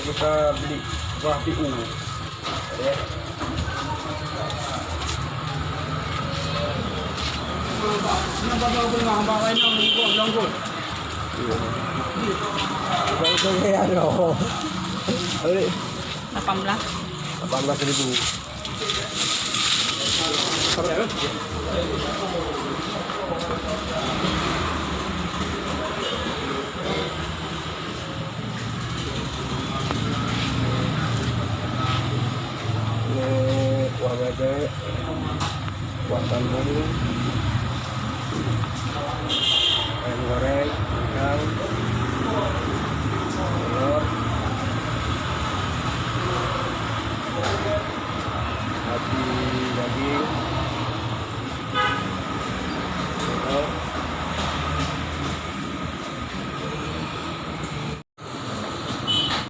kita beli buah PU ya. Itu kayak dong. 18. 18.000. Ini kuah bebek, kuah Bandung, ayam goreng, ikan,